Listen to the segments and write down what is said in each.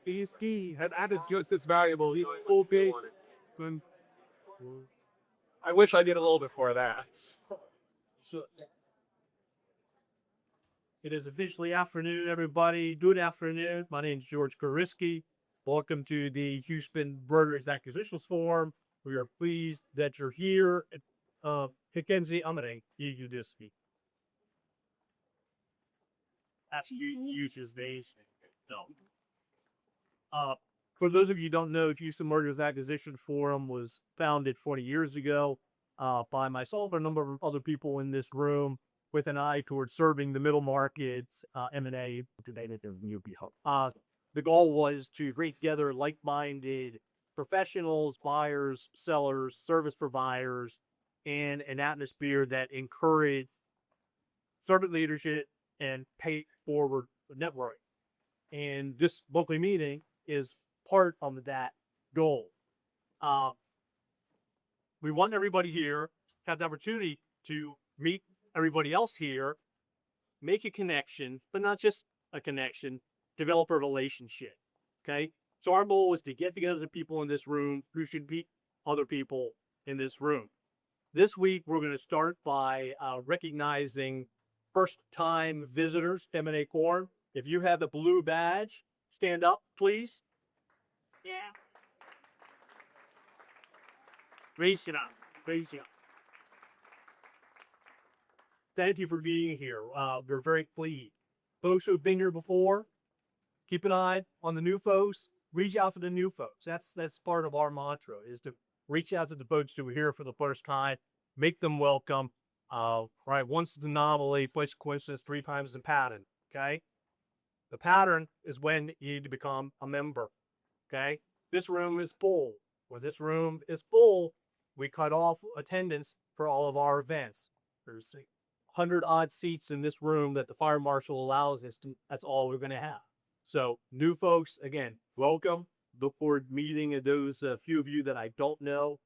He had added just as valuable. Okay. I wish I did a little before that. So it is officially afternoon, everybody. Good afternoon. My name is George Koriski. Welcome to the Houston Burgers Acquisitions Forum. We are pleased that you're here. Hickenzie, I'm going to give you this. Actually, use his days. No. For those of you who don't know, Houston Mergers Acquisition Forum was founded 40 years ago by myself and a number of other people in this room with an eye towards serving the middle markets, M&A. The goal was to bring together like-minded professionals, buyers, sellers, service providers, and an atmosphere that encouraged servant leadership and pay forward networking. And this monthly meeting is part of that goal. We want everybody here to have the opportunity to meet everybody else here, make a connection, but not just a connection, develop a relationship. Okay. So our goal is to get together the people in this room who should meet other people in this room. This week, we're going to start by recognizing first-time visitors to M&A Forum. If you have the blue badge, stand up, please. Yeah. Raise it up. Raise it up. Thank you for being here. We're very pleased. Folks who have been here before, keep an eye on the new folks. Reach out for the new folks. That's part of our mantra, is to reach out to the folks who are here for the first time, make them welcome. Right, once is an anomaly, twice coincidence, three times a pattern. Okay, the pattern is when you need to become a member. Okay, this room is full. When this room is full, we cut off attendance for all of our events. There's 100 odd seats in this room that the fire marshal allows us to. That's all we're going to have. So new folks, again, welcome. Look forward to meeting those few of you that I don't know.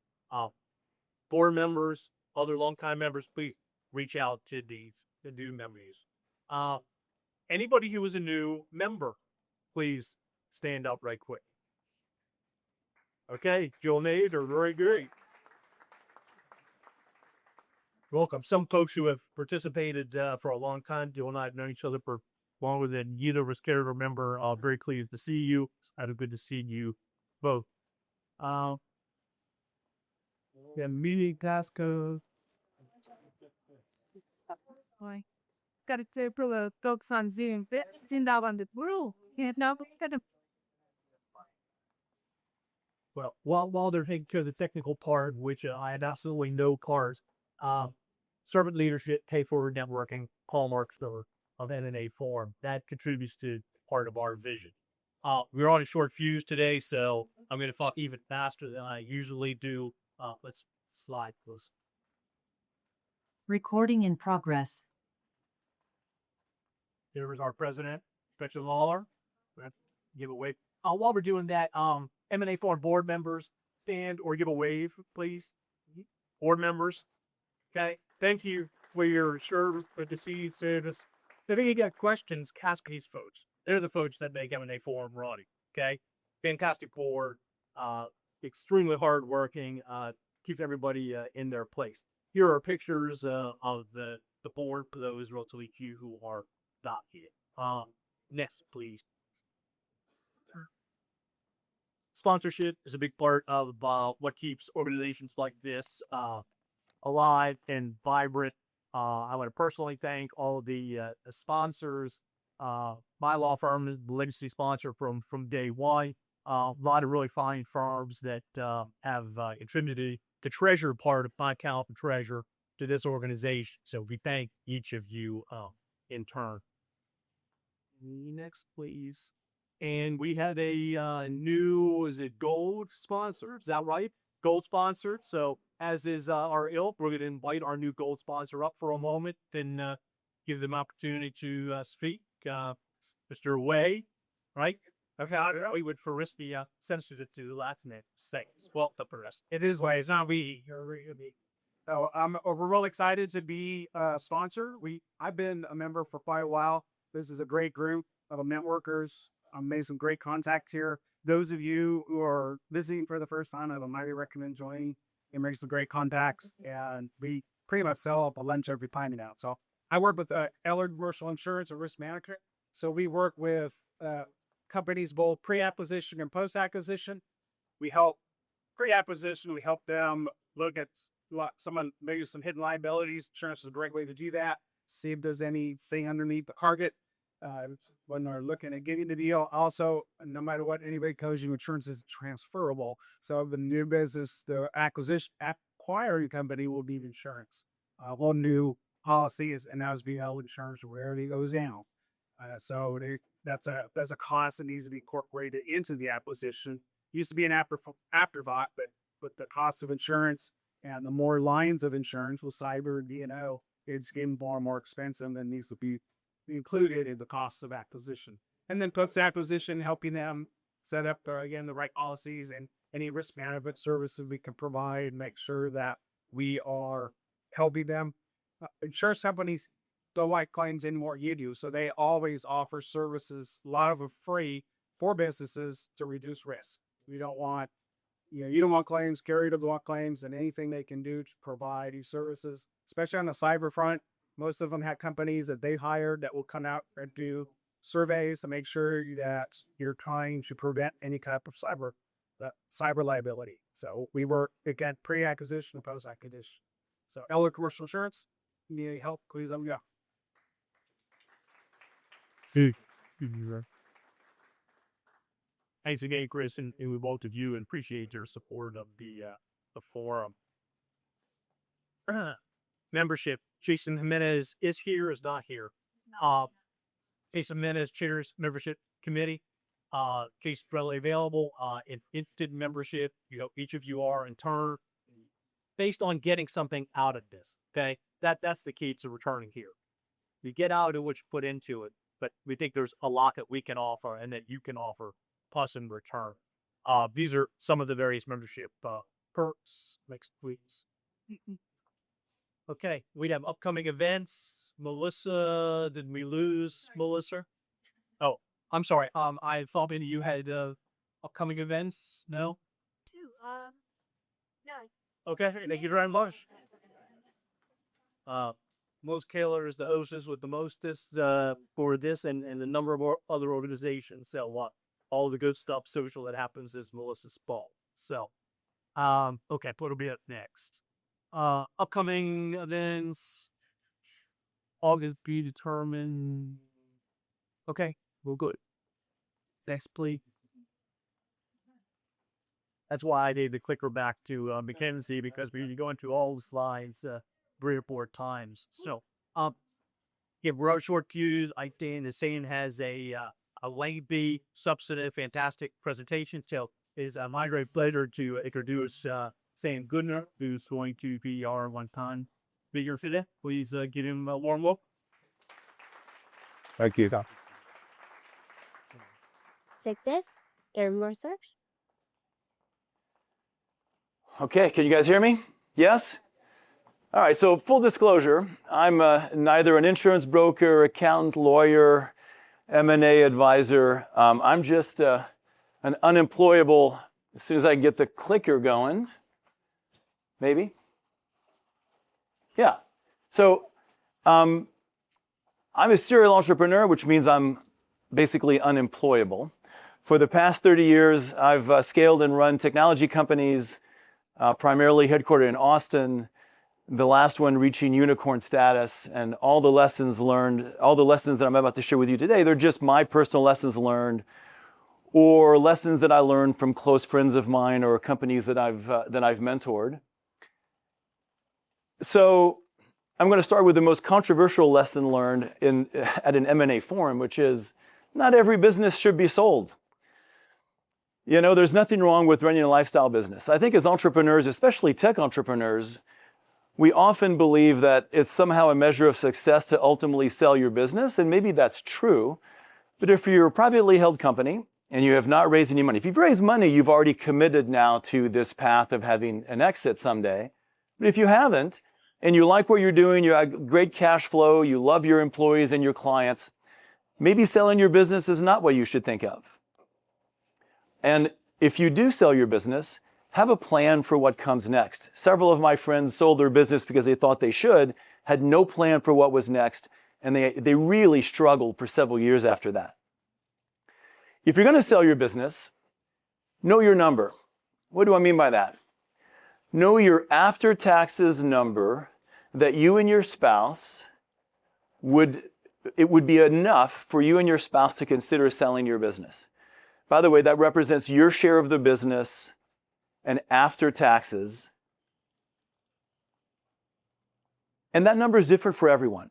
Board members, other longtime members, please reach out to the new members. Anybody who is a new member, please stand up right quick. Okay, Joe Nade are very great. Welcome. Some folks who have participated for a long time, Joe and I have known each other for longer than either of us care to remember. Very pleased to see you. It's good to see you both. Meeting task code. Oi. Got to say, pro folks on Zoom, but it's in that one, the rule. Well, while they're taking care of the technical part, which I had absolutely no cars, servant leadership, pay forward networking, hallmarks of M&A Forum. That contributes to part of our vision. We're on a short fuse today, so I'm going to talk even faster than I usually do. Let's slide, please. Recording in progress. Here is our president, Fetcher Lawler. Give a wave. While we're doing that, M&A Forum board members, stand or give a wave, please. Board members. Okay. Thank you for your service. Good to see you, service. If you got questions, ask these folks. They're the folks that make M&A Forum running. Okay. Fantastic board. Extremely hardworking. Keep everybody in their place. Here are pictures of the board for those relatively few who are not here. Next, please. Sponsorship is a big part of what keeps organizations like this alive and vibrant. I want to personally thank all of the sponsors. My law firm is the legacy sponsor from day one. A lot of really fine firms that have contributed the treasure part of my account and treasure to this organization. So we thank each of you in turn. Next, please. And we have a new, is it gold sponsor? Is that right? Gold sponsor. So as is our ilk, we're going to invite our new gold sponsor up for a moment and give them opportunity to speak. Mr. Way, right? I've had we would for Rispy censored it to the last name. Thanks. Well, the rest. It is way. It's not we. So we're real excited to be a sponsor. I've been a member for quite a while. This is a great group. networkers. I've made some great contacts here. Those of you who are visiting for the first time, I would highly recommend joining. It makes some great contacts, and we pretty much sell up a lunch every time now. So I work with Eller Commercial Insurance and Risk Management. So we work with companies both pre-acquisition and post-acquisition. We help pre-acquisition. We help them look at maybe some hidden liabilities. Insurance is a great way to do that. See if there's anything underneath the target when they're looking at getting the deal. Also, no matter what anybody tells you, insurance is transferable. So the new business, the acquiring company will need insurance. All new policies and SBL insurance rarely goes down. That's a cost that needs to be incorporated into the acquisition. Used to be an afterthought, but the cost of insurance and the more lines of insurance with cyber and D&O, it's getting more and more expensive and needs to be included in the cost of acquisition. And then post-acquisition, helping them set up, the right policies and any risk management services we can provide, make sure that we are helping them. Insurance companies don't like claims anymore, you do. So they always offer services, a lot of them free for businesses to reduce risk. We don't want, you don't want claims, carrier doesn't want claims, and anything they can do to provide these services, especially on the cyber front. Most of them have companies that they hired that will come out and do surveys to make sure that you're trying to prevent any type of cyber liability. So we work, again, pre-acquisition and post-acquisition. So Eller Commercial Insurance, need any help, please let me know. See. Thanks again, Chris, and we both of you, and appreciate your support of the forum. Membership. Jason Jimenez is here, is not here. Jason Jimenez chairs membership committee. Case readily available. In instant membership, each of you are in turn based on getting something out of this. Okay, that's the key to returning here. You get out of what you put into it, but we think there's a lot that we can offer and that you can offer plus in return. These are some of the various membership perks. Next, please. Okay, we have upcoming events. Melissa, did we lose Melissa? Oh, I'm sorry. I thought maybe you had upcoming events. No. No. Okay, thank you very much. Most Kaler is the hostess with the mostest for this and a number of other organizations. So all the good stuff social that happens is Melissa's fault. So, okay, what'll be up next? Upcoming events. August be determined. Okay, we're good. Next, please. That's why I gave the clicker back to Mackenzie, because we go into all the slides 3 or 4 times. So, yeah, we're on short fuse. I think the Satan has a lengthy, substantive, fantastic presentation. So it's my great pleasure to introduce Sam Goodner, who's going to be our one-time speaker today. Please give him a warm welcome. Thank you. Take this. Air more search. Okay, can you guys hear me? Yes? All right, so full disclosure, I'm neither an insurance broker, accountant, lawyer, M&A advisor. I'm just an unemployable, as soon as I can get the clicker going, maybe? Yeah. So I'm a serial entrepreneur, which means I'm basically unemployable. For the past 30 years, I've scaled and run technology companies, primarily headquartered in Austin, the last one reaching unicorn status, and all the lessons learned, all the lessons that I'm about to share with you today, they're just my personal lessons learned or lessons that I learned from close friends of mine or companies that I've mentored. So I'm going to start with the most controversial lesson learned at an M&A forum, which is not every business should be sold. You know, there's nothing wrong with running a lifestyle business. I think as entrepreneurs, especially tech entrepreneurs, we often believe that it's somehow a measure of success to ultimately sell your business, and maybe that's true. But if you're a privately held company and you have not raised any money, if you've raised money, you've already committed now to this path of having an exit someday. But if you haven't, and you like what you're doing, you have great cash flow, you love your employees and your clients, maybe selling your business is not what you should think of. And if you do sell your business, have a plan for what comes next. Several of my friends sold their business because they thought they should, had no plan for what was next, and they really struggled for several years after that. If you're going to sell your business, know your number. What do I mean by that? Know your after taxes number that you and your spouse it would be enough for you and your spouse to consider selling your business. By the way, that represents your share of the business and after taxes. And that number is different for everyone.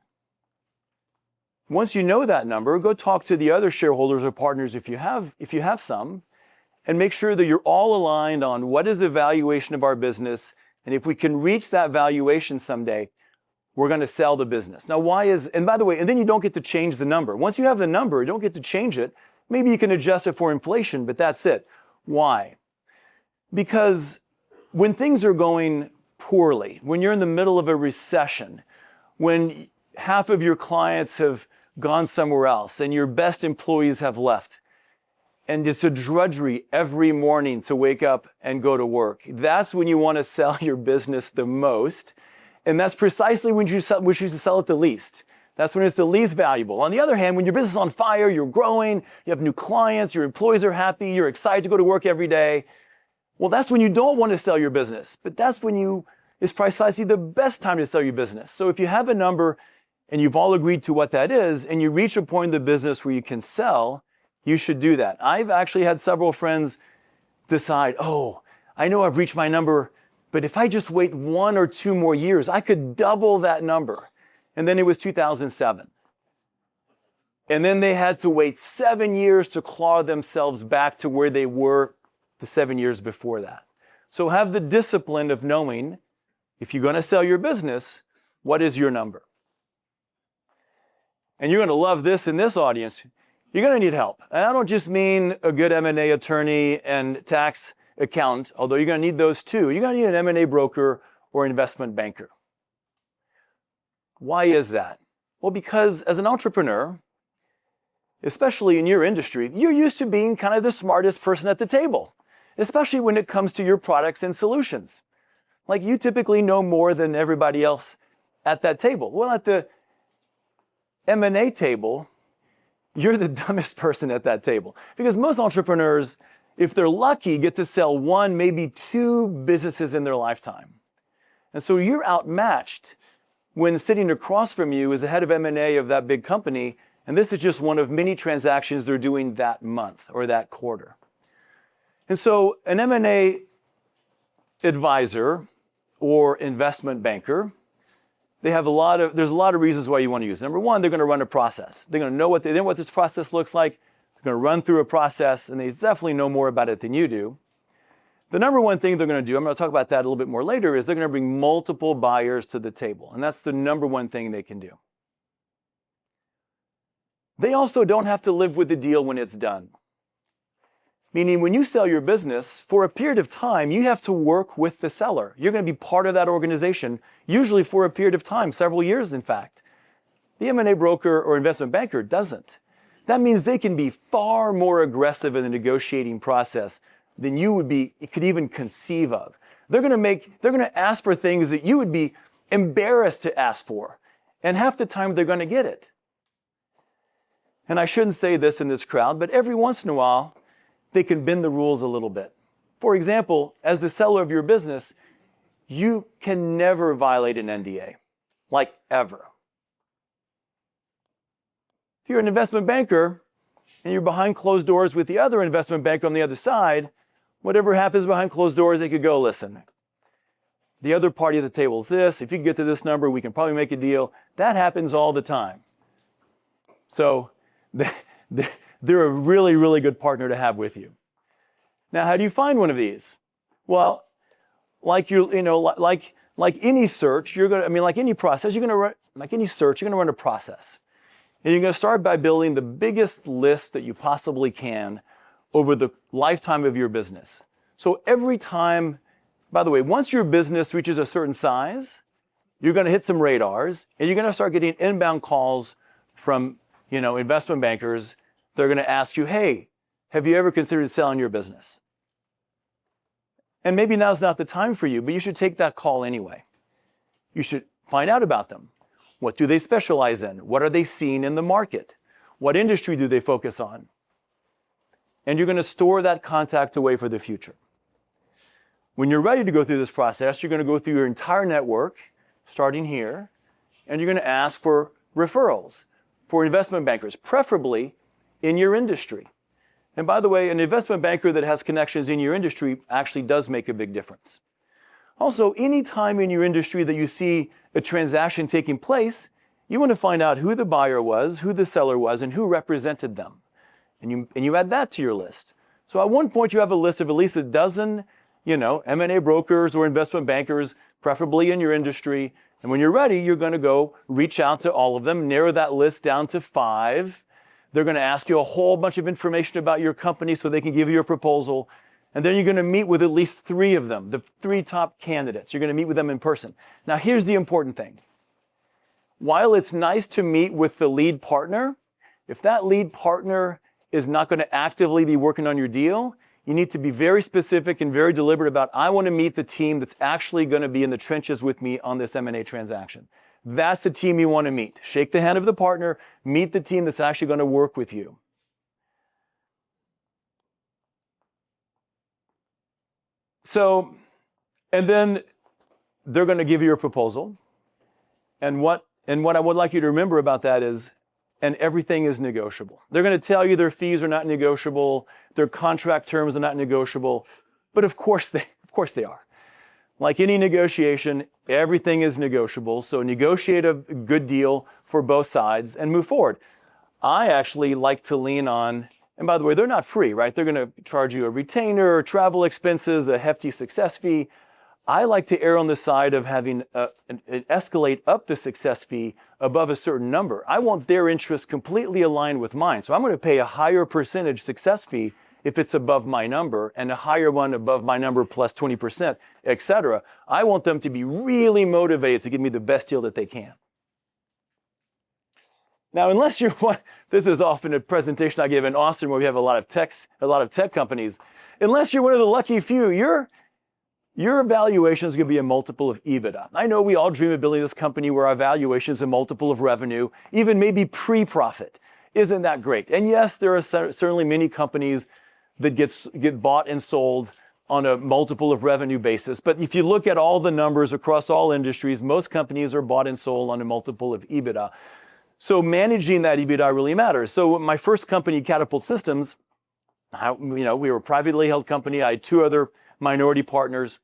Once you know that number, go talk to the other shareholders or partners if you have some, and make sure that you're all aligned on what is the valuation of our business, and if we can reach that valuation someday, we're going to sell the business. Now, and by the way, and then you don't get to change the number. Once you have the number, you don't get to change it. Maybe you can adjust it for inflation, but that's it. Why? Because when things are going poorly, when you're in the middle of a recession, when half of your clients have gone somewhere else and your best employees have left, and it's a drudgery every morning to wake up and go to work, that's when you want to sell your business the most. And that's precisely when you should sell it the least. That's when it's the least valuable. On the other hand, when your business is on fire, you're growing, you have new clients, your employees are happy, you're excited to go to work every day, well, that's when you don't want to sell your business. But that's when it's precisely the best time to sell your business. So if you have a number and you've all agreed to what that is, and you reach a point in the business where you can sell, you should do that. I've actually had several friends decide, oh, I know I've reached my number, but if I just wait 1 or 2 more years, I could double that number. And then it was 2007. And then they had to wait 7 years to claw themselves back to where they were the 7 years before that. So have the discipline of knowing, if you're going to sell your business, what is your number? And you're going to love this in this audience. You're going to need help. And I don't just mean a good M&A attorney and tax accountant, although you're going to need those too. You're going to need an M&A broker or investment banker. Why is that? Well, because as an entrepreneur, especially in your industry, you're used to being kind of the smartest person at the table, especially when it comes to your products and solutions. Like, you typically know more than everybody else at that table. Well, at the M&A table, you're the dumbest person at that table. Because most entrepreneurs, if they're lucky, get to sell 1, maybe 2 businesses in their lifetime. And so you're outmatched when sitting across from you is the head of M&A of that big company, and this is just one of many transactions they're doing that month or that quarter. And so an M&A advisor or investment banker, there's a lot of reasons why you want to use it. Number one, they're going to run a process. They're going to know what this process looks like. They're going to run through a process, and they definitely know more about it than you do. The number one thing they're going to do, I'm going to talk about that a little bit more later, is they're going to bring multiple buyers to the table. And that's the number one thing they can do. They also don't have to live with the deal when it's done. Meaning, when you sell your business, for a period of time, you have to work with the seller. You're going to be part of that organization, usually for a period of time, several years, in fact. The M&A broker or investment banker doesn't. That means they can be far more aggressive in the negotiating process than you could even conceive of. They're going to ask for things that you would be embarrassed to ask for. And half the time, they're going to get it. And I shouldn't say this in this crowd, but every once in a while, they can bend the rules a little bit. For example, as the seller of your business, you can never violate an NDA, like ever. If you're an investment banker and you're behind closed doors with the other investment banker on the other side, whatever happens behind closed doors, they could go, listen, the other party at the table is this. If you can get to this number, we can probably make a deal. That happens all the time. So they're a really, really good partner to have with you. Now, how do you find one of these? Well, like any search, like any process, you're going to run a process. And you're going to start by building the biggest list that you possibly can over the lifetime of your business. So every time, by the way, once your business reaches a certain size, you're going to hit some radars, and you're going to start getting inbound calls from investment bankers, they're going to ask you, hey, have you ever considered selling your business? And maybe now's not the time for you, but you should take that call anyway. You should find out about them. What do they specialize in? What are they seeing in the market? What industry do they focus on? And you're going to store that contact away for the future. When you're ready to go through this process, you're going to go through your entire network, starting here, and you're going to ask for referrals for investment bankers, preferably in your industry. And by the way, an investment banker that has connections in your industry actually does make a big difference. Also, any time in your industry that you see a transaction taking place, you want to find out who the buyer was, who the seller was, and who represented them. And you add that to your list. So at one point, you have a list of at least a dozen, M&A brokers or investment bankers, preferably in your industry. And when you're ready, you're going to go reach out to all of them, narrow that list down to 5. They're going to ask you a whole bunch of information about your company so they can give you a proposal. And then you're going to meet with at least 3 of them, the 3 top candidates. You're going to meet with them in person. Now, here's the important thing. While it's nice to meet with the lead partner, if that lead partner is not going to actively be working on your deal, you need to be very specific and very deliberate about, I want to meet the team that's actually going to be in the trenches with me on this M&A transaction. That's the team you want to meet. Shake the hand of the partner, meet the team that's actually going to work with you. So, and then they're going to give you a proposal. And what I would like you to remember about that is, and everything is negotiable. They're going to tell you their fees are not negotiable, their contract terms are not negotiable, but of course they are. Like any negotiation, everything is negotiable. So negotiate a good deal for both sides and move forward. I actually like to lean on, and by the way, they're not free, right? They're going to charge you a retainer, travel expenses, a hefty success fee. I like to err on the side of having it escalate up the success fee above a certain number. I want their interests completely aligned with mine. So I'm going to pay a higher percentage success fee if it's above my number, and a higher one above my number plus 20%, et cetera. I want them to be really motivated to give me the best deal that they can. Now, unless you're one, this is often a presentation I give in Austin where we have a lot of tech companies. Unless you're one of the lucky few, your valuation is going to be a multiple of EBITDA. I know we all dream of building this company where our valuation is a multiple of revenue, even maybe pre-profit. Isn't that great? And yes, there are certainly many companies that get bought and sold on a multiple of revenue basis. But if you look at all the numbers across all industries, most companies are bought and sold on a multiple of EBITDA. So managing that EBITDA really matters. So my first company, Catapult Systems, we were a privately held company. I had 2 other minority partners.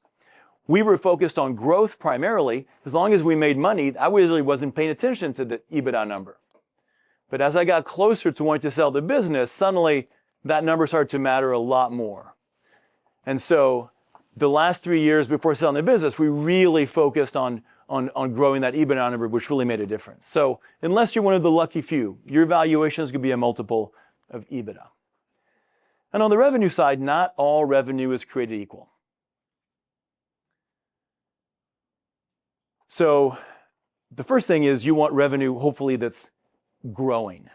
We were focused on growth primarily. As long as we made money, I really wasn't paying attention to the EBITDA number. But as I got closer to wanting to sell the business, suddenly that number started to matter a lot more. And so the last 3 years before selling the business, we really focused on growing that EBITDA number, which really made a difference. So unless you're one of the lucky few, your valuation is going to be a multiple of EBITDA. And on the revenue side, not all revenue is created equal. So the first thing is you want revenue, hopefully, that's growing.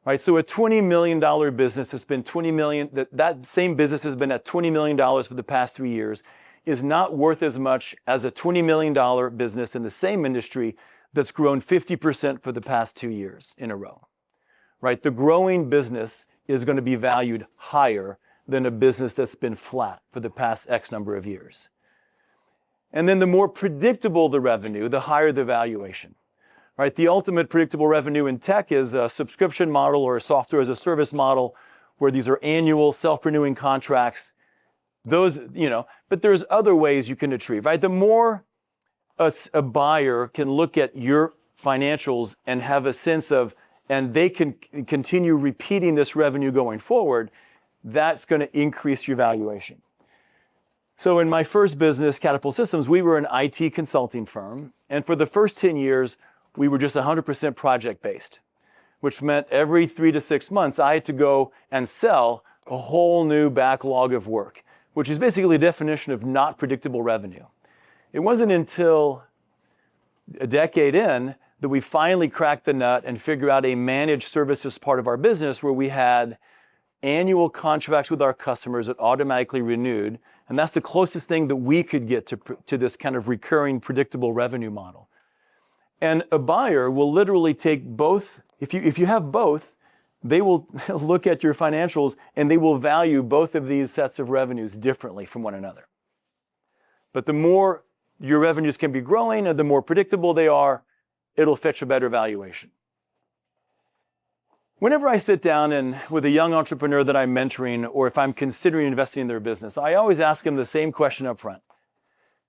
Right, so a $20 million business has been $20 million, that same business has been at $20 million for the past 3 years, is not worth as much as a $20 million business in the same industry that's grown 50% for the past 2 years in a row. Right, the growing business is going to be valued higher than a business that's been flat for the past X number of years. And then the more predictable the revenue, the higher the valuation. Right, the ultimate predictable revenue in tech is a subscription model or a software as a service model where these are annual self-renewing contracts. Those, but there's other ways you can achieve, right? The more a buyer can look at your financials and have a sense of, and they can continue repeating this revenue going forward, that's going to increase your valuation. So in my first business, Catapult Systems, we were an IT consulting firm. And for the first 10 years, we were just 100% project-based, which meant every 3 to 6 months, I had to go and sell a whole new backlog of work, which is basically the definition of not predictable revenue. It wasn't until a decade in that we finally cracked the nut and figure out a managed services part of our business where we had annual contracts with our customers that automatically renewed. And that's the closest thing that we could get to this kind of recurring, predictable revenue model. And a buyer will literally take both. If you have both, they will look at your financials and they will value both of these sets of revenues differently from one another. But the more your revenues can be growing and the more predictable they are, it'll fetch a better valuation. Whenever I sit down with a young entrepreneur that I'm mentoring, or if I'm considering investing in their business, I always ask them the same question up front.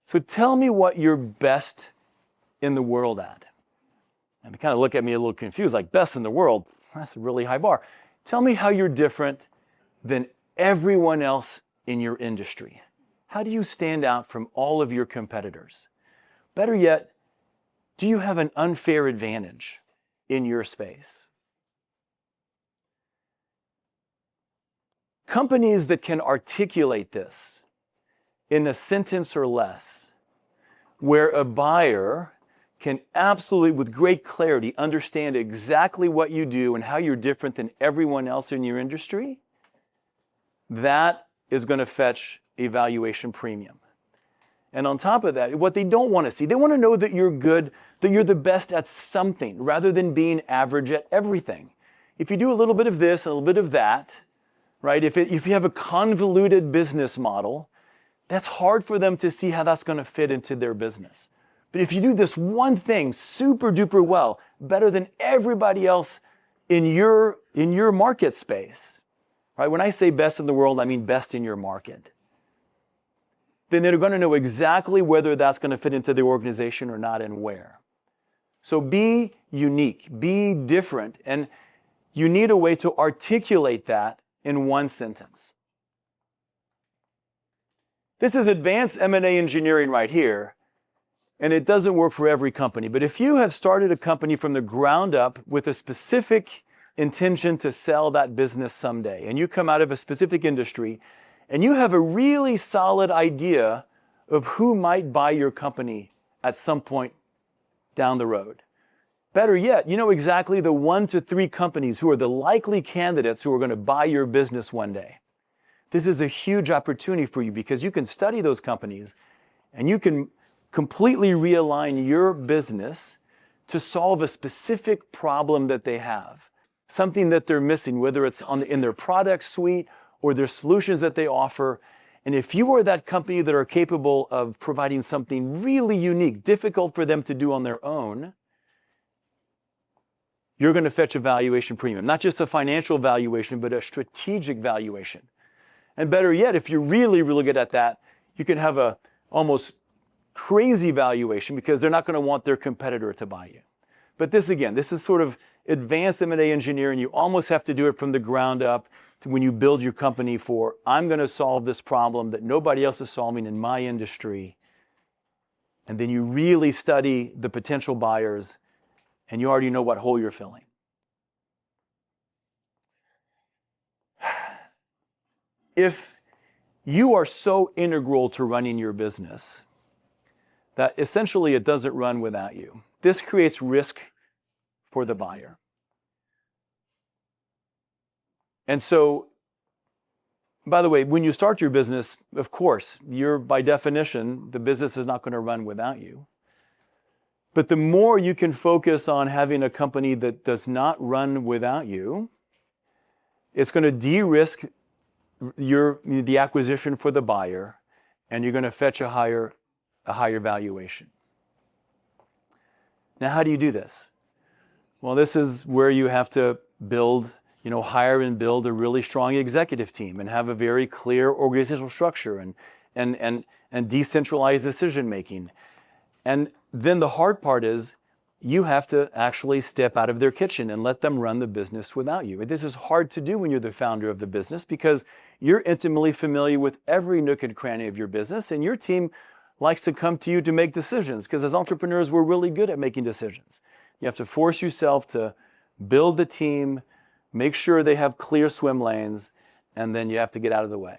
So tell me what you're best in the world at. And they kind of look at me a little confused, like, best in the world? That's a really high bar. Tell me how you're different than everyone else in your industry. How do you stand out from all of your competitors? Better yet, do you have an unfair advantage in your space? Companies that can articulate this in a sentence or less, where a buyer can absolutely, with great clarity, understand exactly what you do and how you're different than everyone else in your industry, that is going to fetch a valuation premium. And on top of that, what they don't want to see, they want to know that you're good, that you're the best at something, rather than being average at everything. If you do a little bit of this and a little bit of that, right? If you have a convoluted business model, that's hard for them to see how that's going to fit into their business. But if you do this one thing super duper well, better than everybody else in your market space, right? When I say best in the world, I mean best in your market. Then they're going to know exactly whether that's going to fit into the organization or not and where. So be unique, be different, and you need a way to articulate that in one sentence. This is advanced M&A engineering right here, and it doesn't work for every company. But if you have started a company from the ground up with a specific intention to sell that business someday, and you come out of a specific industry, and you have a really solid idea of who might buy your company at some point down the road. Better yet, you know exactly the 1 to 3 companies who are the likely candidates who are going to buy your business one day. This is a huge opportunity for you because you can study those companies and you can completely realign your business to solve a specific problem that they have, something that they're missing, whether it's in their product suite or their solutions that they offer. And if you are that company that are capable of providing something really unique, difficult for them to do on their own, you're going to fetch a valuation premium. Not just a financial valuation, but a strategic valuation. And better yet, if you're really, really good at that, you can have a almost crazy valuation because they're not going to want their competitor to buy you. But this is sort of advanced M&A engineering. You almost have to do it from the ground up to when you build your company for, I'm going to solve this problem that nobody else is solving in my industry. And then you really study the potential buyers and you already know what hole you're filling. If you are so integral to running your business that essentially it doesn't run without you, this creates risk for the buyer. And so, by the way, when you start your business, of course, by definition, the business is not going to run without you. But the more you can focus on having a company that does not run without you, it's going to de-risk the acquisition for the buyer, and you're going to fetch a higher valuation. Now, how do you do this? Well, this is where you have to hire and build a really strong executive team and have a very clear organizational structure and decentralized decision making. And then the hard part is you have to actually step out of their kitchen and let them run the business without you. And this is hard to do when you're the founder of the business because you're intimately familiar with every nook and cranny of your business, and your team likes to come to you to make decisions because as entrepreneurs, we're really good at making decisions. You have to force yourself to build the team, make sure they have clear swim lanes, and then you have to get out of the way.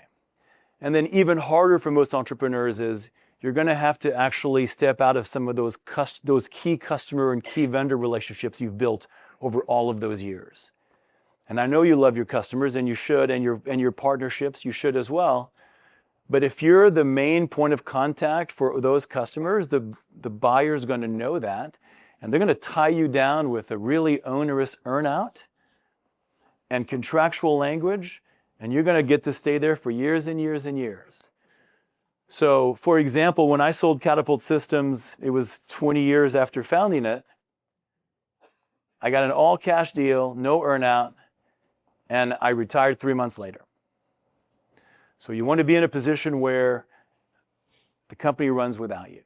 And then even harder for most entrepreneurs is you're going to have to actually step out of some of those key customer and key vendor relationships you've built over all of those years. And I know you love your customers, and you should, and your partnerships, you should as well. But if you're the main point of contact for those customers, the buyer's going to know that, and they're going to tie you down with a really onerous earnout and contractual language, and you're going to get to stay there for years and years and years. So, for example, when I sold Catapult Systems, it was 20 years after founding it. I got an all-cash deal, no earnout, and I retired 3 months later. So you want to be in a position where the company runs without you.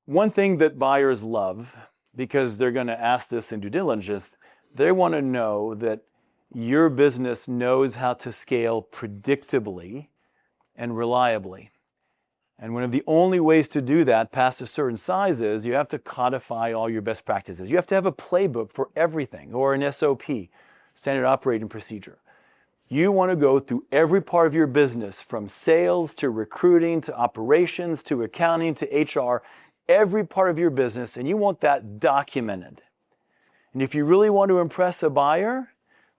One thing that buyers love, because they're going to ask this in due diligence, they want to know that your business knows how to scale predictably and reliably. And one of the only ways to do that past a certain size is you have to codify all your best practices. You have to have a playbook for everything, or an SOP, standard operating procedure. You want to go through every part of your business, from sales to recruiting to operations to accounting to HR, every part of your business, and you want that documented. And if you really want to impress a buyer,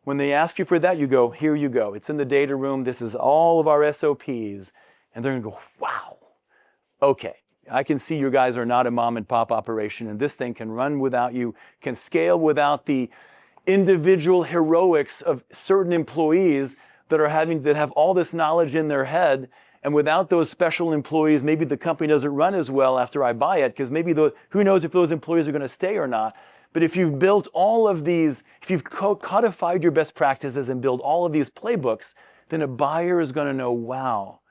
when they ask you for that, you go, here you go. It's in the data room. This is all of our SOPs. And they're going to go, wow, okay. I can see you guys are not a mom and pop operation, and this thing can run without you, can scale without the individual heroics of certain employees that have all this knowledge in their head. And without those special employees, maybe the company doesn't run as well after I buy it, because maybe who knows if those employees are going to stay or not. But if you've built all of these, if you've codified your best practices and built all of these playbooks, then a buyer is going to know, wow,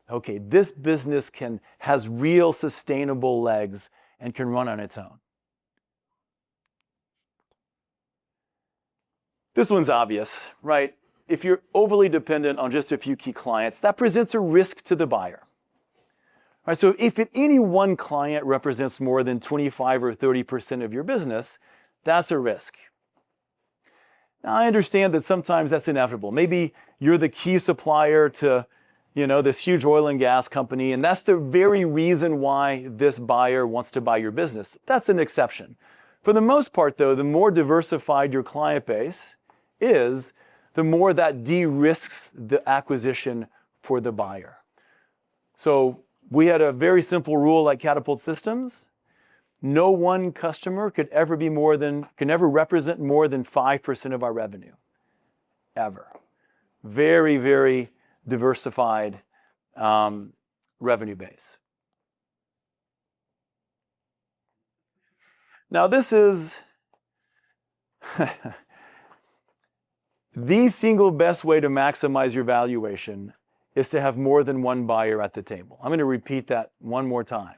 okay, this business has real sustainable legs and can run on its own. This one's obvious, right? If you're overly dependent on just a few key clients, that presents a risk to the buyer. All right, so if any one client represents more than 25 or 30% of your business, that's a risk. Now, I understand that sometimes that's inevitable. Maybe you're the key supplier to, this huge oil and gas company, and that's the very reason why this buyer wants to buy your business. That's an exception. For the most part, though, the more diversified your client base is, the more that de-risks the acquisition for the buyer. So we had a very simple rule at Catapult Systems. No one customer can ever represent more than 5% of our revenue, ever. Very, very diversified revenue base. Now this is the single best way to maximize your valuation is to have more than one buyer at the table. I'm going to repeat that one more time.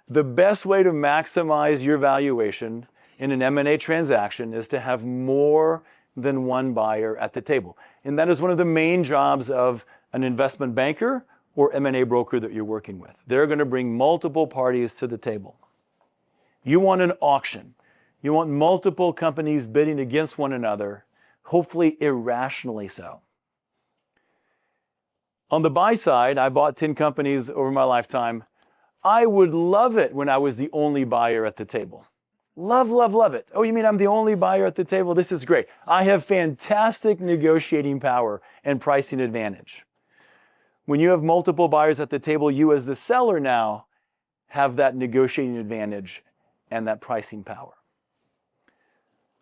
The best way to maximize your valuation in an M&A transaction is to have more than one buyer at the table. And that is one of the main jobs of an investment banker or M&A broker that you're working with. They're going to bring multiple parties to the table. You want an auction. You want multiple companies bidding against one another, hopefully irrationally so. On the buy side, I bought 10 companies over my lifetime. I would love it when I was the only buyer at the table. Love, love, love it. Oh, you mean I'm the only buyer at the table? This is great. I have fantastic negotiating power and pricing advantage. When you have multiple buyers at the table, you as the seller now have that negotiating advantage and that pricing power.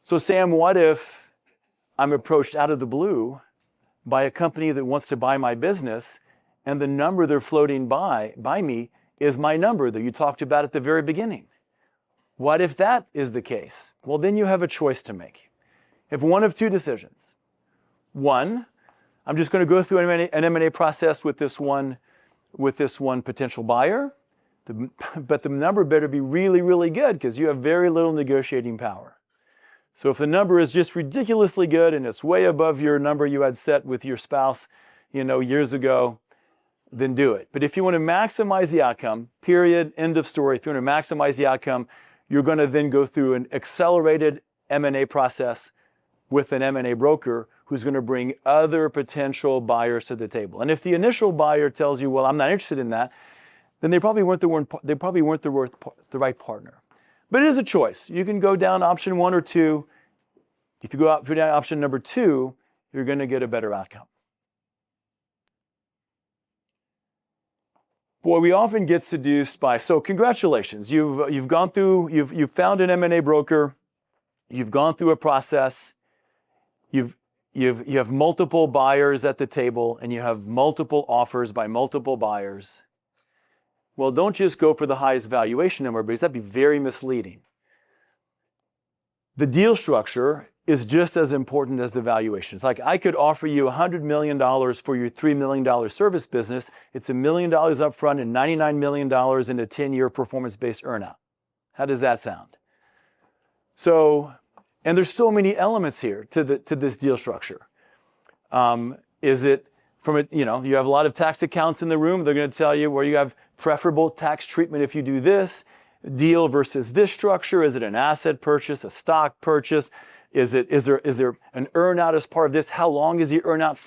So Sam, what if I'm approached out of the blue by a company that wants to buy my business, and the number they're floating by me is my number that you talked about at the very beginning? What if that is the case? Well, then you have a choice to make. You have one of two decisions. One, I'm just going to go through an M&A process with this one potential buyer, but the number better be really, really good because you have very little negotiating power. So if the number is just ridiculously good and it's way above your number you had set with your spouse, years ago, then do it. But if you want to maximize the outcome, period, end of story, if you want to maximize the outcome, you're going to then go through an accelerated M&A process with an M&A broker who's going to bring other potential buyers to the table. And if the initial buyer tells you, well, I'm not interested in that, then they probably weren't the right partner. But it is a choice. You can go down option 1 or 2. If you go down option number 2, you're going to get a better outcome. Boy, we often get seduced by, so congratulations, you've found an M&A broker, you've gone through a process, you have multiple buyers at the table, and you have multiple offers by multiple buyers. Well, don't just go for the highest valuation number, because that'd be very misleading. The deal structure is just as important as the valuation. It's like I could offer you $100 million for your $3 million service business. It's $1 million up front and $99 million in a 10-year performance-based earnout. How does that sound? So, and there's so many elements here to this deal structure. Is it from it? You know, you have a lot of tax accountants in the room. They're going to tell you where you have preferable tax treatment if you do this deal versus this structure. Is it an asset purchase, a stock purchase? Is there an earnout as part of this? How long is the earnout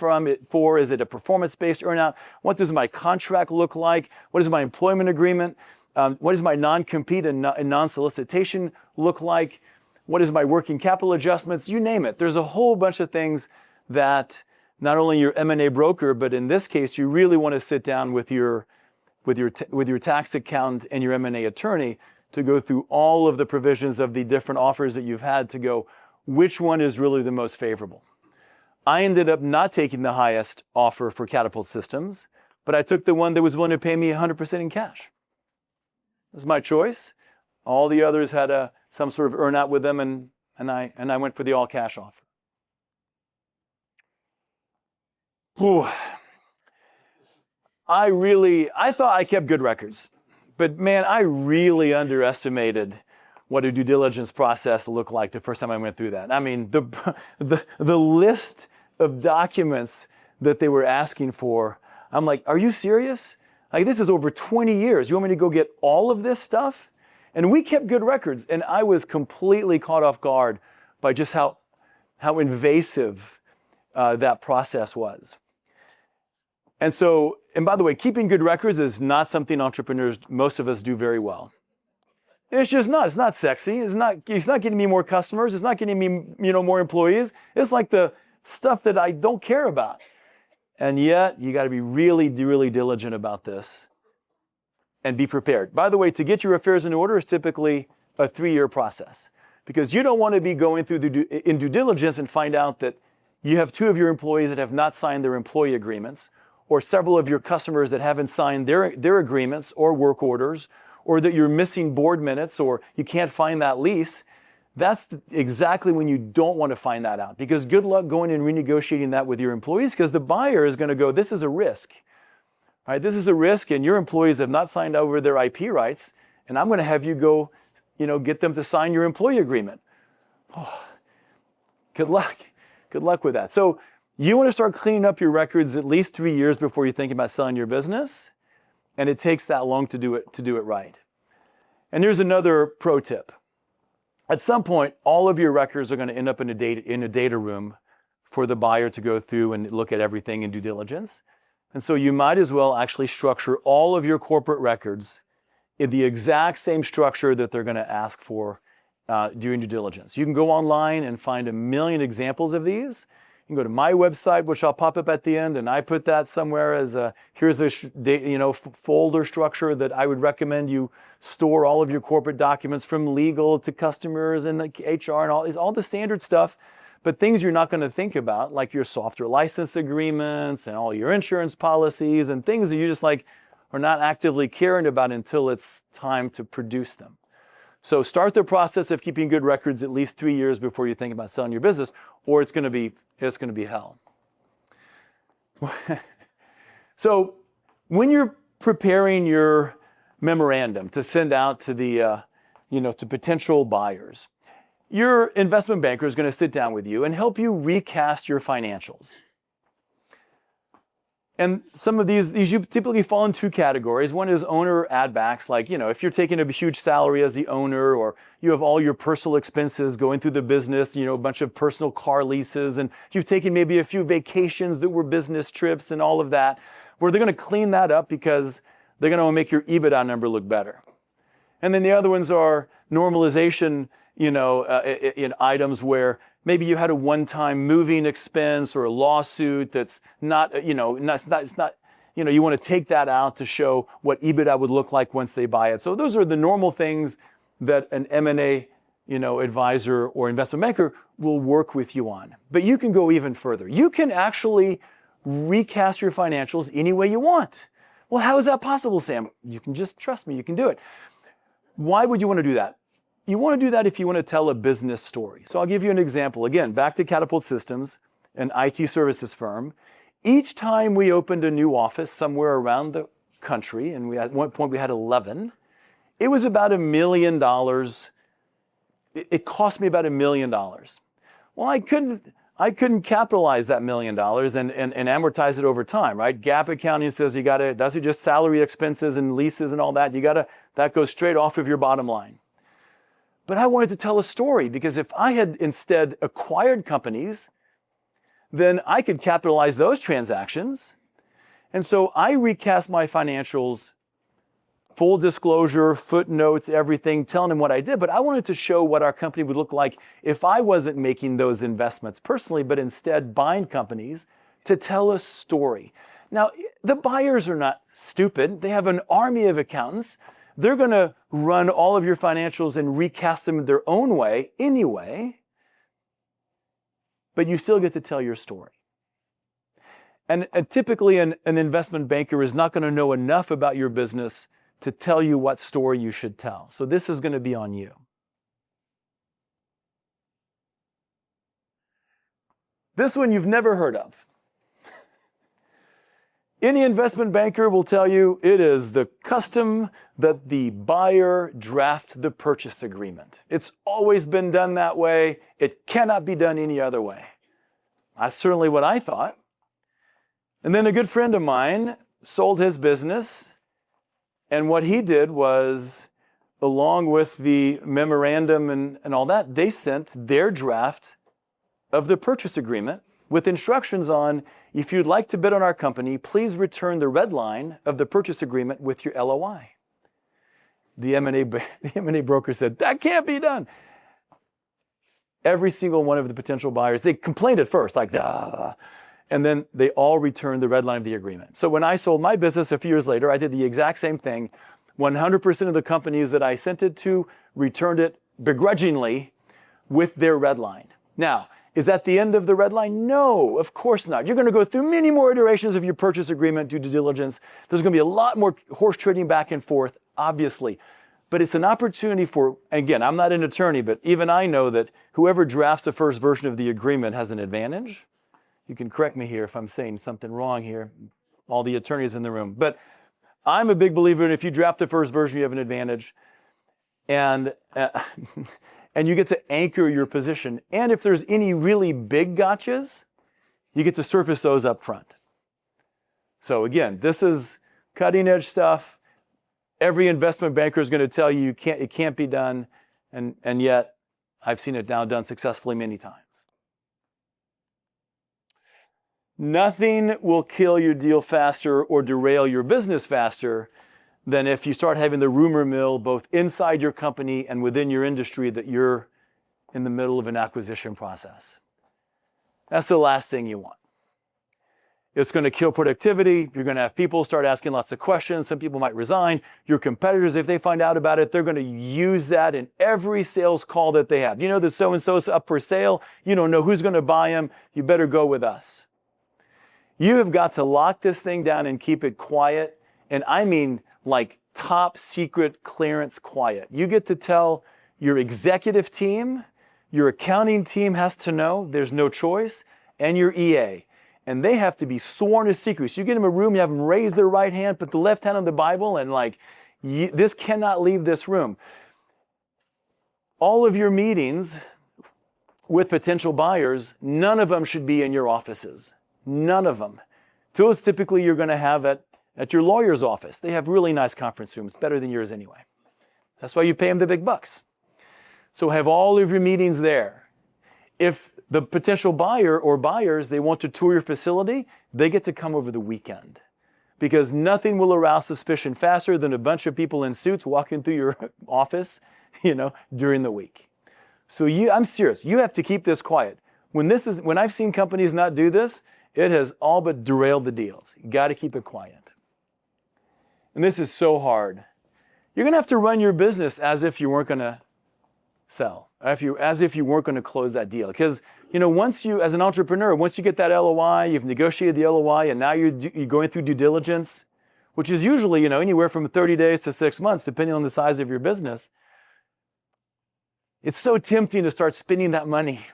for? Is it a performance-based earnout? What does my contract look like? What does my employment agreement? What does my non-compete and non-solicitation look like? What is my working capital adjustments? You name it. There's a whole bunch of things that not only your M&A broker, but in this case, you really want to sit down with your tax accountant and your M&A attorney to go through all of the provisions of the different offers that you've had to go, which one is really the most favorable? I ended up not taking the highest offer for Catapult Systems, but I took the one that was willing to pay me 100% in cash. It was my choice. All the others had some sort of earnout with them, and I went for the all cash offer. Whew. I thought I kept good records, but man, I really underestimated what a due diligence process looked like the first time I went through that. I mean, the list of documents that they were asking for, I'm like, are you serious? Like, this is over 20 years. You want me to go get all of this stuff? And we kept good records, and I was completely caught off guard by just how invasive that process was. And so, and by the way, keeping good records is not something entrepreneurs, most of us, do very well. It's just not. It's not sexy. It's not getting me more customers. It's not getting me, more employees. It's like the stuff that I don't care about. And yet, you got to be really, really diligent about this and be prepared. By the way, to get your affairs in order is typically a 3-year process, because you don't want to be going through in due diligence and find out that you have 2 of your employees that have not signed their employee agreements, or several of your customers that haven't signed their agreements or work orders, or that you're missing board minutes, or you can't find that lease. That's exactly when you don't want to find that out, because good luck going and renegotiating that with your employees, because the buyer is going to go, this is a risk. All right, this is a risk, and your employees have not signed over their IP rights, and I'm going to have you go, get them to sign your employee agreement. Oh, good luck. Good luck with that. So you want to start cleaning up your records at least 3 years before you think about selling your business. And it takes that long to do it right. And here's another pro tip. At some point, all of your records are going to end up in a data room for the buyer to go through and look at everything in due diligence. And so you might as well actually structure all of your corporate records in the exact same structure that they're going to ask for during due diligence. You can go online and find a million examples of these. You can go to my website, which I'll pop up at the end, and I put that somewhere as here's a folder structure that I would recommend you store all of your corporate documents, from legal to customers and HR and all the standard stuff, but things you're not going to think about, like your software license agreements and all your insurance policies and things that you just are not actively caring about until it's time to produce them. So start the process of keeping good records at least 3 years before you think about selling your business, or it's going to be hell. So when you're preparing your memorandum to send out to the to potential buyers, your investment banker is going to sit down with you and help you recast your financials. And some of these you typically fall in two categories. One is owner add backs, like, if you're taking a huge salary as the owner, or you have all your personal expenses going through the business, a bunch of personal car leases, and you've taken maybe a few vacations that were business trips and all of that, where they're going to clean that up because they're going to make your EBITDA number look better. And then the other ones are normalization, in items where maybe you had a one-time moving expense or a lawsuit that's not, it's not, you want to take that out to show what EBITDA would look like once they buy it. So those are the normal things that an M&A, advisor or investment banker will work with you on. But you can go even further. You can actually recast your financials any way you want. Well, how is that possible, Sam? You can just trust me, you can do it. Why would you want to do that? You want to do that if you want to tell a business story. So I'll give you an example. Again, back to Catapult Systems, an IT services firm. Each time we opened a new office somewhere around the country, and at one point we had 11, it was about $1 million. It cost me about $1 million. Well, I couldn't capitalize that $1 million and amortize it over time, right? GAAP accounting says that's just salary expenses and leases and all that. That goes straight off of your bottom line. But I wanted to tell a story, because if I had instead acquired companies, then I could capitalize those transactions. And so I recast my financials, full disclosure, footnotes, everything, telling them what I did. But I wanted to show what our company would look like if I wasn't making those investments personally, but instead buying companies to tell a story. Now, the buyers are not stupid. They have an army of accountants. They're going to run all of your financials and recast them their own way anyway, but you still get to tell your story. And typically an investment banker is not going to know enough about your business to tell you what story you should tell. So this is going to be on you. This one you've never heard of. Any investment banker will tell you it is the custom that the buyer draft the purchase agreement. It's always been done that way. It cannot be done any other way. That's certainly what I thought. And then a good friend of mine sold his business, and what he did was, along with the memorandum and all that, they sent their draft of the purchase agreement with instructions on, if you'd like to bid on our company, please return the red line of the purchase agreement with your LOI. The M&A broker said, that can't be done. Every single one of the potential buyers, they complained at first, like, ah, and then they all returned the red line of the agreement. So when I sold my business a few years later, I did the exact same thing. 100% of the companies that I sent it to returned it begrudgingly with their red line. Now, is that the end of the red line? No, of course not. You're going to go through many more iterations of your purchase agreement, due diligence. There's going to be a lot more horse trading back and forth, obviously. But it's an opportunity for, again, I'm not an attorney, but even I know that whoever drafts the first version of the agreement has an advantage. You can correct me here if I'm saying something wrong here, all the attorneys in the room. But I'm a big believer in, if you draft the first version, you have an advantage. And you get to anchor your position. And if there's any really big gotchas, you get to surface those up front. So again, this is cutting edge stuff. Every investment banker is going to tell you it can't be done. And yet I've seen it now done successfully many times. Nothing will kill your deal faster or derail your business faster than if you start having the rumor mill both inside your company and within your industry that you're in the middle of an acquisition process. That's the last thing you want. It's going to kill productivity. You're going to have people start asking lots of questions. Some people might resign. Your competitors, if they find out about it, they're going to use that in every sales call that they have. You know that so-and-so's up for sale. You don't know who's going to buy them. You better go with us. You have got to lock this thing down and keep it quiet. And I mean like top secret clearance quiet. You get to tell your executive team, your accounting team has to know, there's no choice, and your EA. And they have to be sworn as secrets. You get them a room, you have them raise their right hand, put the left hand on the Bible, and this cannot leave this room. All of your meetings with potential buyers, none of them should be in your offices. None of them. Those typically you're going to have at your lawyer's office. They have really nice conference rooms, better than yours anyway. That's why you pay them the big bucks. So have all of your meetings there. If the potential buyer or buyers, they want to tour your facility, they get to come over the weekend. Because nothing will arouse suspicion faster than a bunch of people in suits walking through your office, during the week. So I'm serious, you have to keep this quiet. When I've seen companies not do this, it has all but derailed the deals. You got to keep it quiet. And this is so hard. You're going to have to run your business as if you weren't going to sell, as if you weren't going to close that deal. Because, once you, as an entrepreneur, once you get that LOI, you've negotiated the LOI, and now you're going through due diligence, which is usually, anywhere from 30 days to 6 months, depending on the size of your business. It's so tempting to start spending that money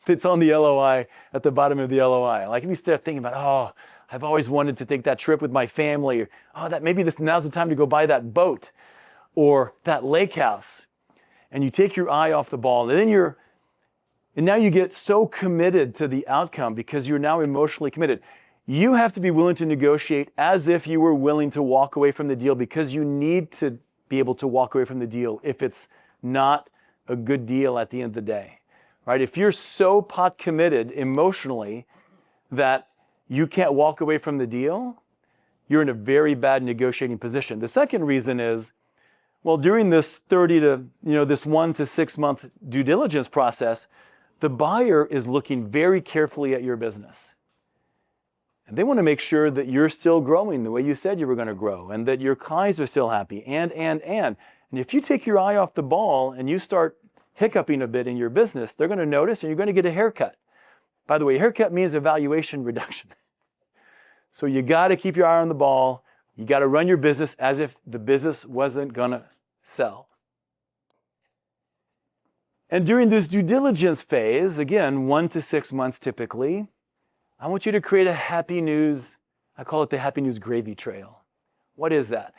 that's on the LOI at the bottom of the LOI. Like if you start thinking about, I've always wanted to take that trip with my family, or now's the time to go buy that boat or that lake house. And you take your eye off the ball, and now you get so committed to the outcome because you're now emotionally committed. You have to be willing to negotiate as if you were willing to walk away from the deal, because you need to be able to walk away from the deal if it's not a good deal at the end of the day, right? If you're so pot committed emotionally that you can't walk away from the deal, you're in a very bad negotiating position. The second reason is, during this this 1 to 6 month due diligence process, the buyer is looking very carefully at your business. And they want to make sure that you're still growing the way you said you were going to grow, and that your clients are still happy, and if you take your eye off the ball and you start hiccuping a bit in your business, they're going to notice, and you're going to get a haircut. By the way, haircut means a valuation reduction. So you got to keep your eye on the ball. You got to run your business as if the business wasn't going to sell. And during this due diligence phase, again, 1 to 6 months typically, I want you to create a happy news, I call it the happy news gravy trail. What is that?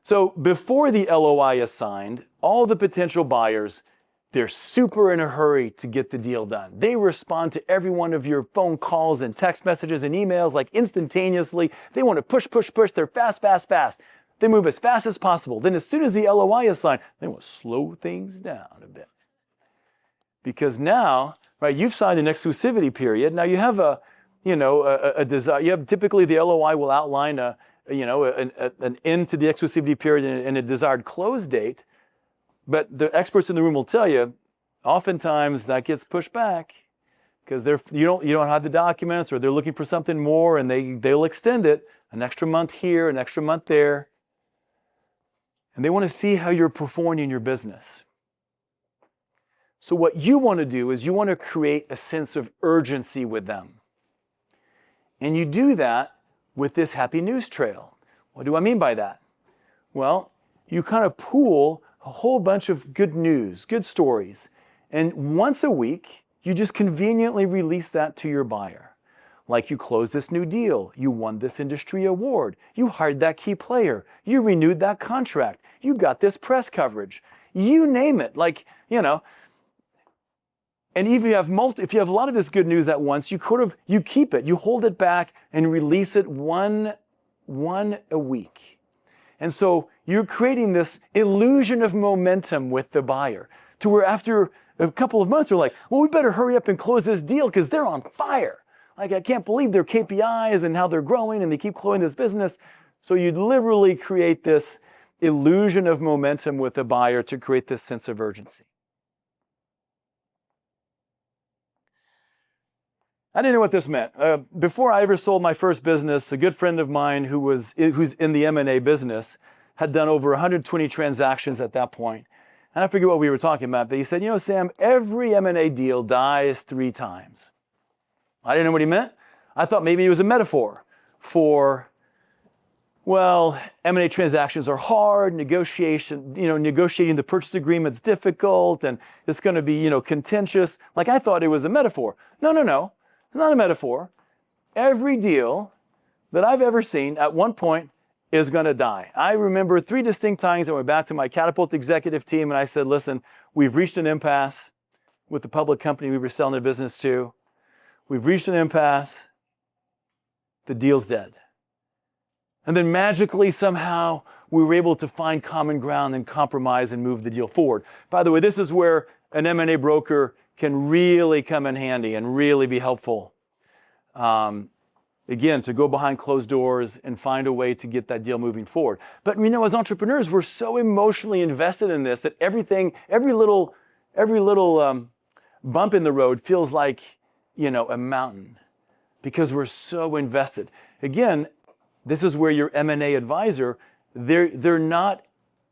So before the LOI is signed, all the potential buyers, they're super in a hurry to get the deal done. They respond to every one of your phone calls and text messages and emails like instantaneously. They want to push. They're fast. They move as fast as possible. Then as soon as the LOI is signed, they want to slow things down a bit. Because now, right, you've signed an exclusivity period. Now you have a desire. You have typically the LOI will outline an end to the exclusivity period and a desired close date. But the experts in the room will tell you, oftentimes that gets pushed back because you don't have the documents, or they're looking for something more, and they'll extend it an extra month here, an extra month there. And they want to see how you're performing in your business. So what you want to do is you want to create a sense of urgency with them. And you do that with this happy news trail. What do I mean by that? Well, you kind of pool a whole bunch of good news, good stories. And once a week, you just conveniently release that to your buyer. Like you closed this new deal, you won this industry award, you hired that key player, you renewed that contract, you got this press coverage, you name it. And if you have a lot of this good news at once, you keep it, you hold it back and release it one a week. And so you're creating this illusion of momentum with the buyer, to where after a couple of months, they're like, well, we better hurry up and close this deal because they're on fire. Like, I can't believe their KPIs and how they're growing, and they keep growing this business. So you literally create this illusion of momentum with the buyer to create this sense of urgency. I didn't know what this meant. Before I ever sold my first business, a good friend of mine who's in the M&A business had done over 120 transactions at that point. And I forget what we were talking about, but he said, Sam, every M&A deal dies 3 times. I didn't know what he meant. I thought maybe it was a metaphor for, M&A transactions are hard, negotiating the purchase agreement's difficult, and it's going to be, contentious. Like, I thought it was a metaphor. No. It's not a metaphor. Every deal that I've ever seen at one point is going to die. I remember 3 distinct times I went back to my Catapult executive team and I said, listen, we've reached an impasse with the public company we were selling the business to. We've reached an impasse. the deal's dead. And then magically, somehow, we were able to find common ground and compromise and move the deal forward. By the way, this is where an M&A broker can really come in handy and really be helpful. Again, to go behind closed doors and find a way to get that deal moving forward. But as entrepreneurs, we're so emotionally invested in this that every little bump in the road feels like, a mountain, because we're so invested. Again, this is where your M&A advisor, they're not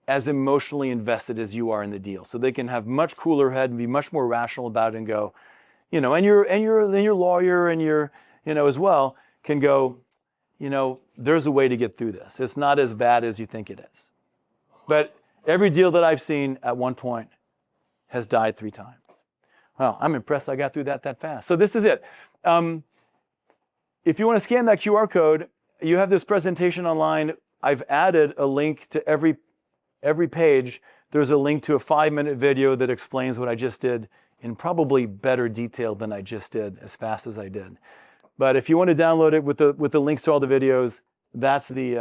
as emotionally invested as you are in the deal. So they can have much cooler head and be much more rational about it and go, and your lawyer and your, as well, can go, there's a way to get through this. It's not as bad as you think it is. But every deal that I've seen at one point has died 3 times. Wow, I'm impressed I got through that fast. So this is it. If you want to scan that QR code, you have this presentation online. I've added a link to every page. There's a link to a 5-minute video that explains what I just did in probably better detail than I just did, as fast as I did. But if you want to download it with the links to all the videos, that's the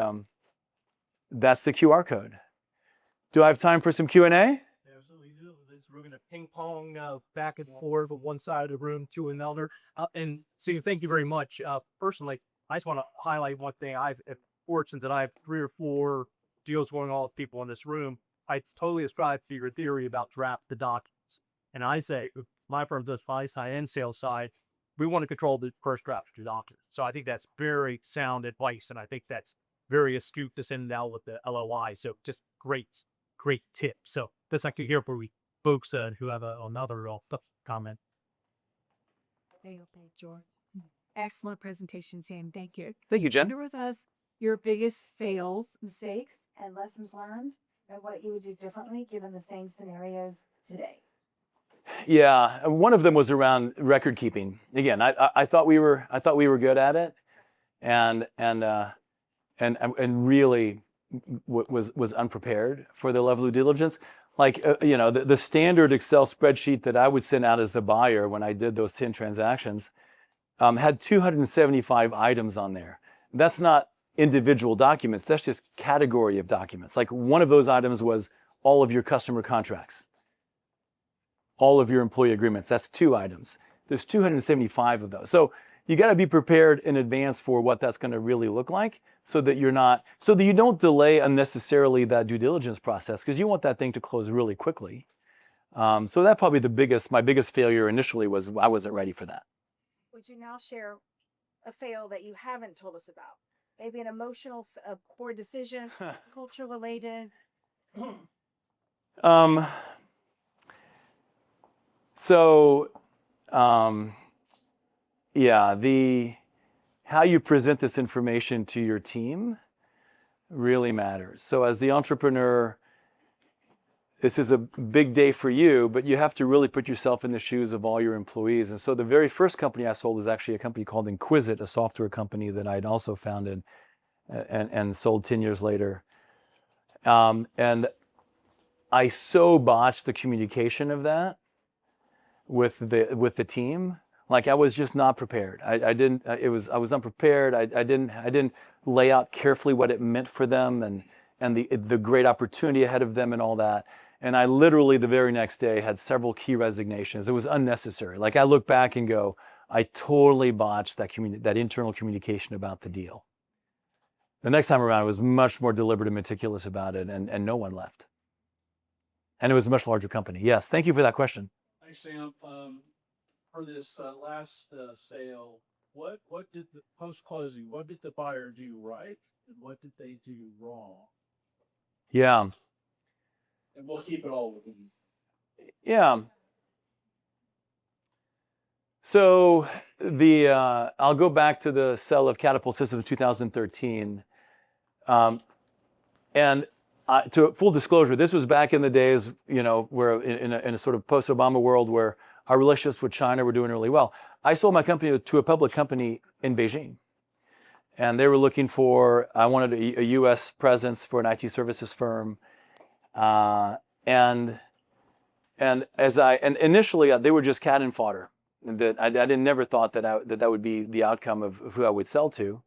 QR code. Do I have time for some Q&A? Absolutely. We're going to ping pong back and forth from one side of the room to another. And so thank you very much. Personally, I just want to highlight one thing. I'm fortunate that I have 3 or 4 deals going on with people in this room. I totally ascribe to your theory about draft the documents. And I say, my firm does buy side and sales side. We want to control the first draft of the documents. So I think that's very sound advice. And I think that's very astute to send it out with the LOI. So just great tip. So that's like to hear for we folks who have another comment. Okay, George. Excellent presentation, Sam. Thank you. Thank you, Jen. Share with us your biggest fails, mistakes, and lessons learned, and what you would do differently given the same scenarios today. Yeah, one of them was around record keeping. Again, I thought we were good at it, and really was unprepared for the level of diligence. Like the standard Excel spreadsheet that I would send out as the buyer when I did those 10 transactions had 275 items on there. That's not individual documents. That's just category of documents. Like one of those items was all of your customer contracts, all of your employee agreements. That's 2 items. There's 275 of those. So you got to be prepared in advance for what that's going to really look like, so that you don't delay unnecessarily that due diligence process, because you want that thing to close really quickly. So that probably my biggest failure initially was I wasn't ready for that. Would you now share a fail that you haven't told us about? Maybe an emotional, a poor decision, culture related. How you present this information to your team really matters. So as the entrepreneur, this is a big day for you, but you have to really put yourself in the shoes of all your employees. And so the very first company I sold is actually a company called Inquisit, a software company that I'd also founded and sold 10 years later. And I so botched the communication of that with the team. Like I was just not prepared. I was unprepared. I didn't lay out carefully what it meant for them and the great opportunity ahead of them and all that. And I literally the very next day had several key resignations. It was unnecessary. Like I look back and go, I totally botched that internal communication about the deal. The next time around, I was much more deliberate and meticulous about it, and no one left. And it was a much larger company. Yes, thank you for that question. Hi, Sam. For this last sale, what did the post-closing, what did the buyer do right, and what did they do wrong? Yeah. And we'll keep it all with you. Yeah. So I'll go back to the sale of Catapult Systems in 2013. And to full disclosure, this was back in the days, where in a sort of post-Obama world where our relationships with China were doing really well. I sold my company to a public company in Beijing. And they were looking I wanted a US presence for an IT services firm. And initially they were just cannon fodder. That I never thought that would be the outcome of who I would sell to.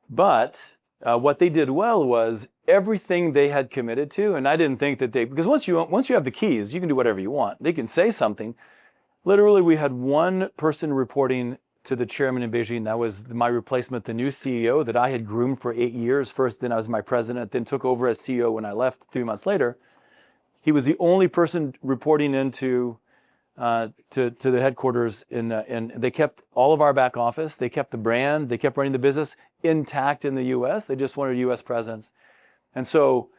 But what they did well was everything they had committed to, and I didn't think that because once you have the keys, you can do whatever you want. They can say something. Literally, we had one person reporting to the chairman in Beijing. That was my replacement, the new CEO that I had groomed for 8 years. First, then I was my president, then took over as CEO when I left 3 months later. He was the only person reporting into to the headquarters and they kept all of our back office. They kept the brand. They kept running the business intact in the U.S. They just wanted a U.S. presence, and so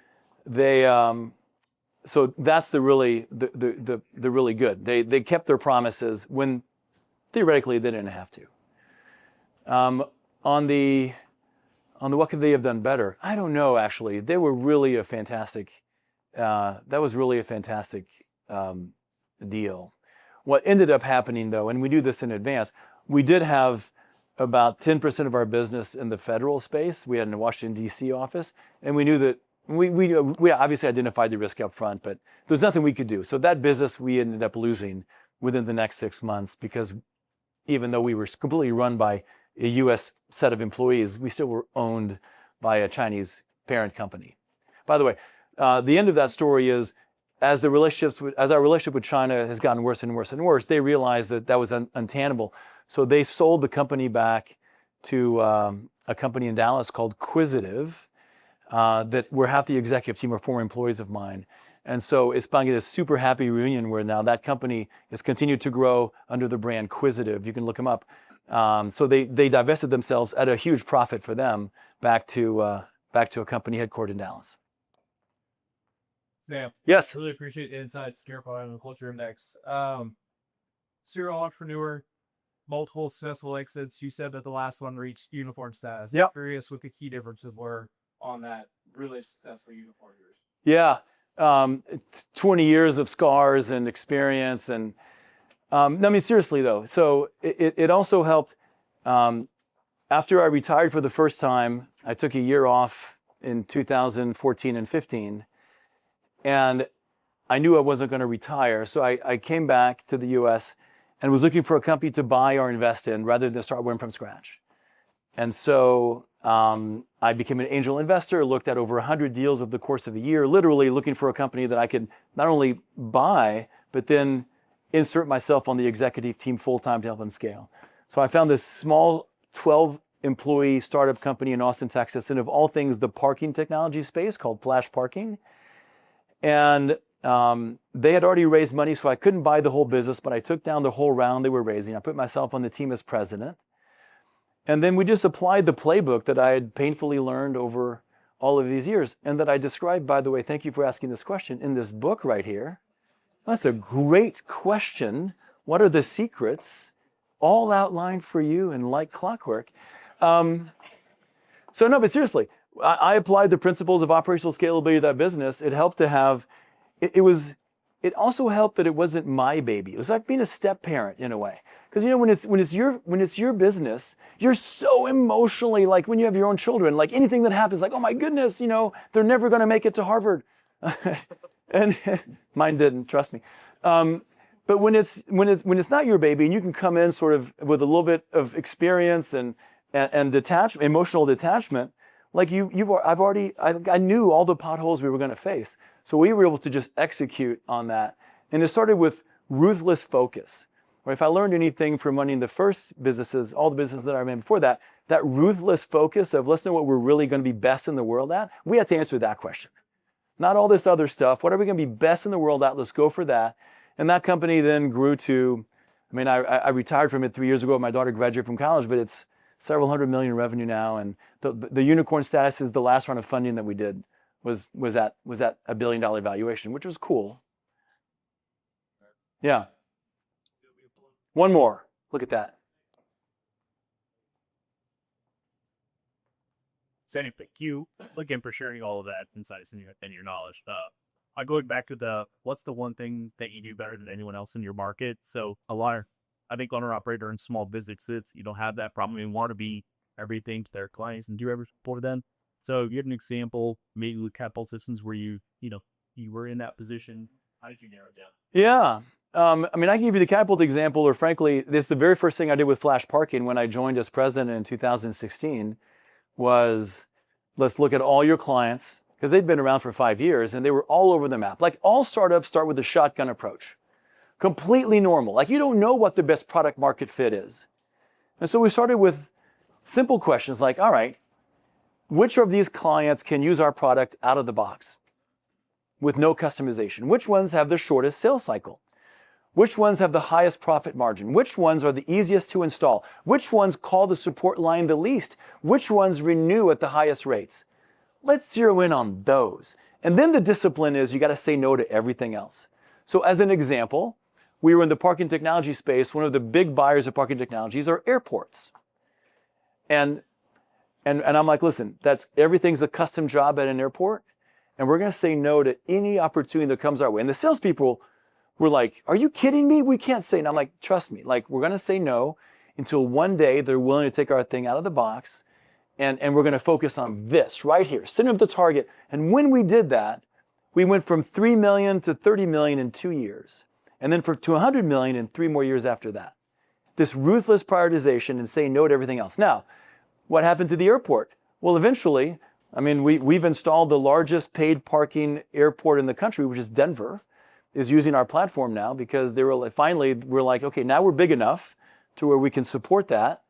they so that's the really good. They kept their promises when theoretically they didn't have to. On the what could they have done better? I don't know. Actually, they were really a fantastic. That was really a fantastic deal. What ended up happening, though, and we knew this in advance, we did have about 10% of our business in the federal space. We had a Washington, D.C. office, and we knew that we obviously identified the risk up front, but there's nothing we could do. So that business we ended up losing within the next 6 months because even though we were completely run by a U.S. set of employees, we still were owned by a Chinese parent company. By the way, the end of that story is as our relationship with China has gotten worse and worse and worse, they realized that was untenable. So they sold the company back to a company in Dallas called Quisitive, where half the executive team are former employees of mine. And so it's been this super happy reunion where now that company has continued to grow under the brand Quisitive. You can look them up. So they divested themselves at a huge profit for them back to a company headquartered in Dallas. Sam, Yes. really appreciate the insights, Scarify on the Culture Index. Serial entrepreneur, multiple successful exits. You said that the last one reached unicorn status. Yep. Curious what the key differences were on that really successful unicorn years. Yeah. 20 years of scars and experience. And I mean, seriously, though. So it also helped. After I retired for the first time, I took a year off in 2014 and 15. And I knew I wasn't going to retire. So I came back to the US and was looking for a company to buy or invest in rather than start one from scratch. And so I became an angel investor, looked at over 100 deals over the course of a year, literally looking for a company that I could not only buy, but then insert myself on the executive team full-time to help them scale. So I found this small 12-employee startup company in Austin, Texas, and of all things, the parking technology space called Flash Parking. And they had already raised money, so I couldn't buy the whole business, but I took down the whole round they were raising. I put myself on the team as president. And then we just applied the playbook that I had painfully learned over all of these years and that I described, by the way, thank you for asking this question, in this book right here. That's a great question. What are the secrets? All outlined for you in like clockwork. So no, but seriously, I applied the principles of operational scalability to that business. It helped to have, it also helped that it wasn't my baby. It was like being a step parent in a way. Because you know, when it's your business, you're so emotionally, like when you have your own children, like anything that happens, like, oh my goodness, you know, they're never going to make it to Harvard. And mine didn't, trust me. But when it's not your baby and you can come in sort of with a little bit of experience and emotional detachment, like I knew all the potholes we were going to face. So we were able to just execute on that. And it started with ruthless focus. Or if I learned anything from running the first businesses, all the businesses that I ran before that, that ruthless focus of let's know what we're really going to be best in the world at, we had to answer that question. Not all this other stuff. What are we going to be best in the world at? Let's go for that. And that company then grew to, I mean, I retired from it 3 years ago. My daughter graduated from college, but it's several hundred million in revenue now. And the unicorn status is the last round of funding that we did was at $1 billion valuation, which was cool. Yeah. One more. Look at that. Sandy, thank you again for sharing all of that insights and your knowledge. I'm going back to what's the one thing that you do better than anyone else in your market? So I think owner operator in small businesses, you don't have that problem. You want to be everything to their clients and do everything for them. So you had an example, maybe with Capital Systems, where you were in that position. How did you narrow it down? Yeah. I mean, I can give you the Catapult example, or frankly, this is the very first thing I did with Flash Parking when I joined as president in 2016, was, let's look at all your clients, because they'd been around for 5 years and they were all over the map. Like all startups start with a shotgun approach. Completely normal. Like you don't know what the best product market fit is. And so we started with simple questions like, all right, which of these clients can use our product out of the box with no customization? Which ones have the shortest sales cycle? Which ones have the highest profit margin? Which ones are the easiest to install? Which ones call the support line the least? Which ones renew at the highest rates? Let's zero in on those. And then the discipline is you got to say no to everything else. So as an example, we were in the parking technology space. One of the big buyers of parking technologies are airports. And I'm like, listen, everything's a custom job at an airport. And we're going to say no to any opportunity that comes our way. And the salespeople were like, are you kidding me? We can't say no. I'm like, trust me, like we're going to say no until one day they're willing to take our thing out of the box. And we're going to focus on this right here, center of the target. And when we did that, we went from 3 million to 30 million in 2 years. And then to 100 million in 3 more years after that. This ruthless prioritization and saying no to everything else. Now, what happened to the airport? Well, eventually, I mean, we've installed the largest paid parking airport in the country, which is Denver, is using our platform now because they were finally, we're like, okay, now we're big enough to where we can support that.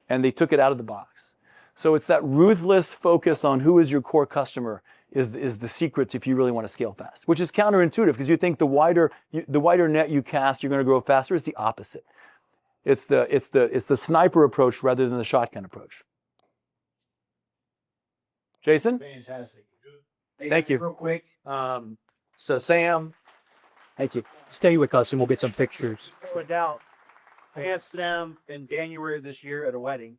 And they took it out of the box. So it's that ruthless focus on who is your core customer is the secret if you really want to scale fast, which is counterintuitive because you think the wider net you cast, you're going to grow faster. It's the opposite. It's the sniper approach rather than the shotgun approach. Jason? Fantastic. Thank you. Real quick. So Sam, thank you. Stay with us and we'll get some pictures. Went down. I had Sam in January this year at a wedding,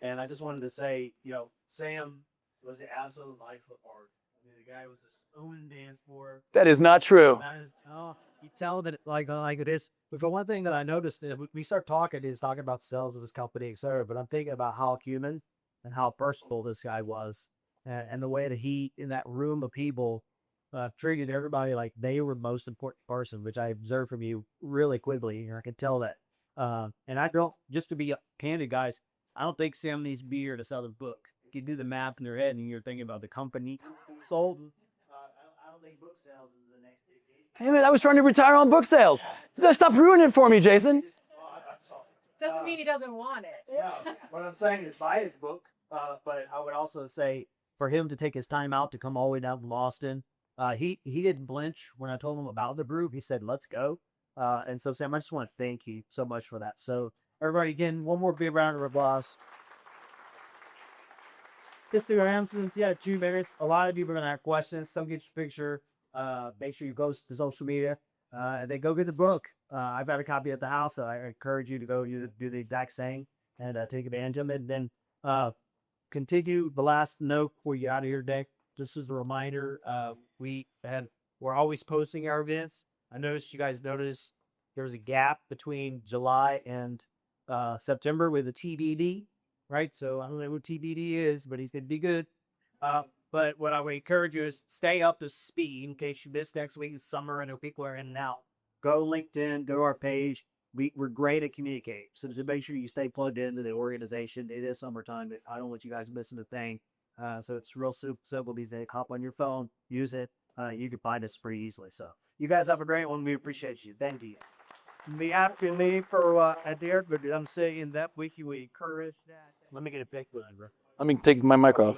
and I just wanted to say, Sam was the absolute life of art. I mean, the guy was a spoon and dance for. That is not true. You tell that like it is. But for one thing that I noticed, we start talking about sales of this company, et cetera. But I'm thinking about how human and how personal this guy was, and the way that he, in that room of people, treated everybody like they were the most important person, which I observed from you really quickly. I can tell that. And I don't, just to be candid, guys, I don't think Sam needs to be here to sell the book. If you do the math in your head and you're thinking about the company sold, I don't think book sales is the next big thing. Damn it, I was trying to retire on book sales. Stop ruining it for me, Jason. Doesn't mean he doesn't want it. No, what I'm saying is buy his book. But I would also say for him to take his time out to come all the way down from Austin, he didn't blench when I told him about the group. He said, let's go. And so, Sam, I just want to thank you so much for that. So, everybody, again, one more big round of applause. Just around since 2 minutes. A lot of you are going to have questions. Some get your picture. Make sure you go to social media. And then go get the book. I've got a copy at the house. So I encourage you to go do the exact same and take advantage of it. And then continue the last note before you out of here today. Just as a reminder, we're always posting our events. I noticed you guys noticed there was a gap between July and September with the TBD, right? So I don't know what TBD is, but he's going to be good. But what I would encourage you is stay up to speed in case you miss next week's summer. I know people are in and out. Go LinkedIn, go to our page. We're great at communicating. So just make sure you stay plugged into the organization. It is summertime, but I don't want you guys missing a thing. So it's real simple these days. Hop on your phone, use it. You can find us pretty easily. So you guys have a great one. We appreciate you. Thank you. Me happily for there, but I'm saying that we encourage that. Let me get a pic. Let me take my mic off.